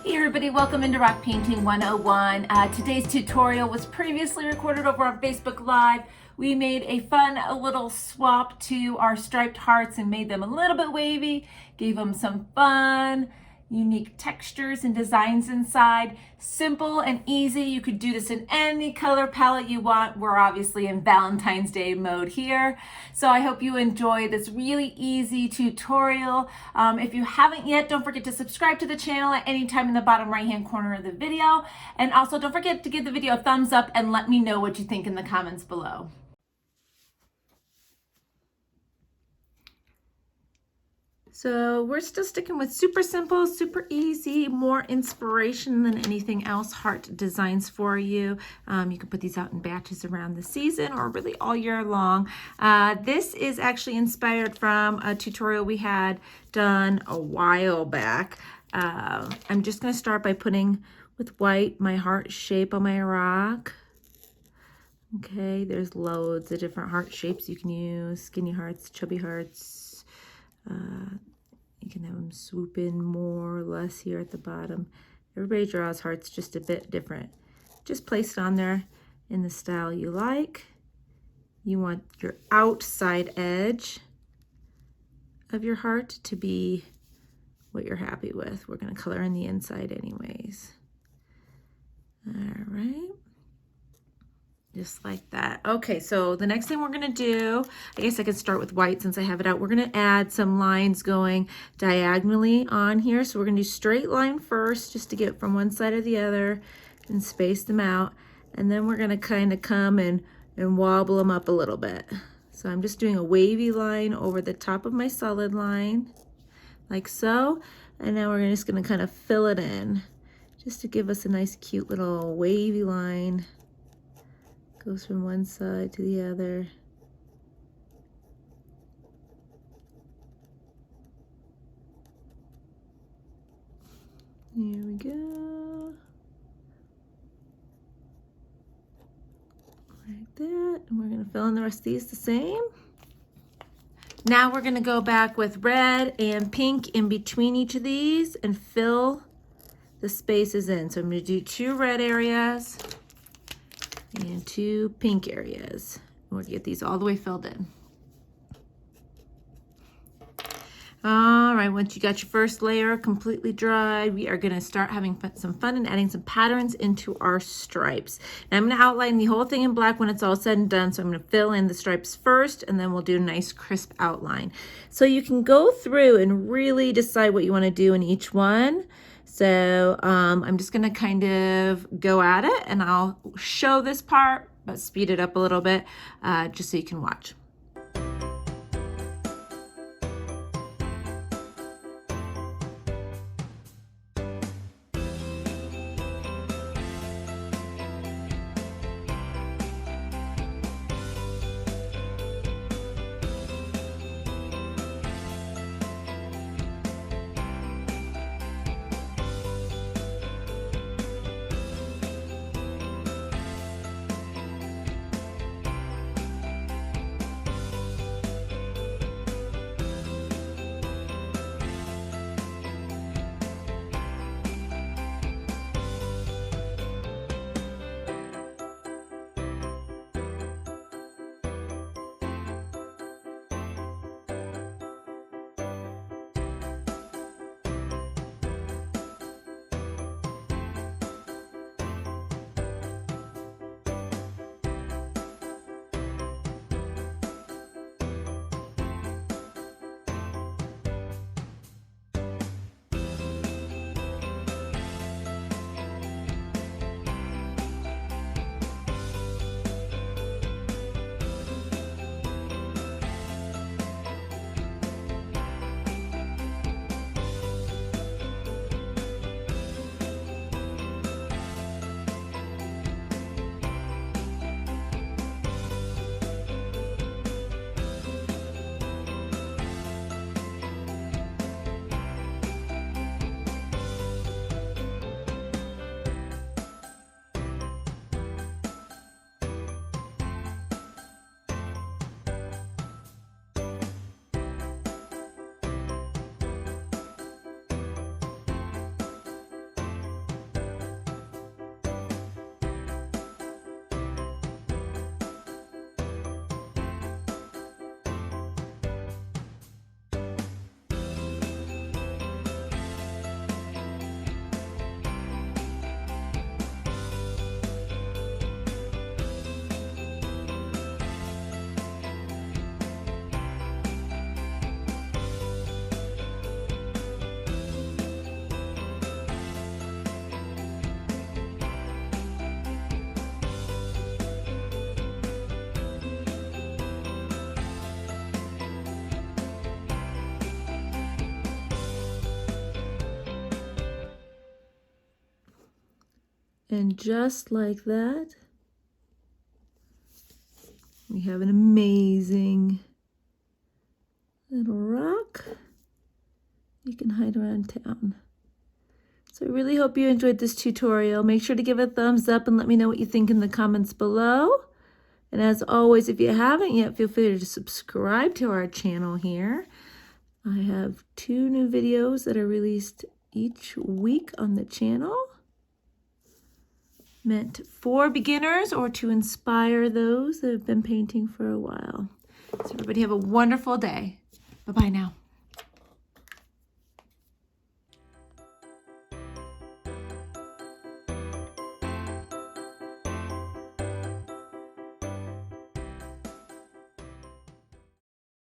Hey everybody, welcome into Rock Painting 101. Today's tutorial was previously recorded over on Facebook Live. We made a fun little swap to our striped hearts and made them a little bit wavy, gave them some fun, unique textures and designs inside. Simple and easy. You could do this in any color palette you want. We're obviously in Valentine's Day mode here. So I hope you enjoy this really easy tutorial. If you haven't yet, don't forget to subscribe to the channel at any time in the bottom right hand corner of the video. And also don't forget to give the video a thumbs up and let me know what you think in the comments below. So we're still sticking with super simple, super easy, more inspiration than anything else heart designs for you. You can put these out in batches around the season or really all year long. This is actually inspired from a tutorial we had done a while back. I'm just going to start by putting with white my heart shape on my rock. Okay, there's loads of different heart shapes you can use. Skinny hearts, chubby hearts. You can have them swoop in more or less here at the bottom. Everybody draws hearts just a bit different. Just place it on there in the style you like. You want your outside edge of your heart to be what you're happy with. We're going to color in the inside anyways. All right. Just like that. Okay, so the next thing we're going to do, I guess I could start with white since I have it out. We're going to add some lines going diagonally on here. So we're going to do straight line first just to get from one side to the other and space them out. And then we're going to kind of come and wobble them up a little bit. So I'm just doing a wavy line over the top of my solid line like so. And now we're just going to kind of fill it in just to give us a nice cute little wavy line. Goes from one side to the other. Here we go. Like that. And we're going to fill in the rest of these the same. Now we're going to go back with red and pink in between each of these and fill the spaces in. So I'm going to do 2 red areas and 2 pink areas. We'll get these all the way filled in. All right, once you got your first layer completely dried, we are going to start having some fun and adding some patterns into our stripes. Now I'm going to outline the whole thing in black when it's all said and done, so I'm going to fill in the stripes first, and then we'll do a nice crisp outline. So you can go through and really decide what you want to do in each one. So I'm just going to kind of go at it, and I'll show this part, but speed it up a little bit just so you can watch. And just like that, we have an amazing little rock you can hide around town. So I really hope you enjoyed this tutorial. Make sure to give it a thumbs up and let me know what you think in the comments below. And as always, if you haven't yet, feel free to subscribe to our channel here. I have 2 new videos that are released each week on the channel, meant for beginners or to inspire those that have been painting for a while. So everybody have a wonderful day. Bye-bye now.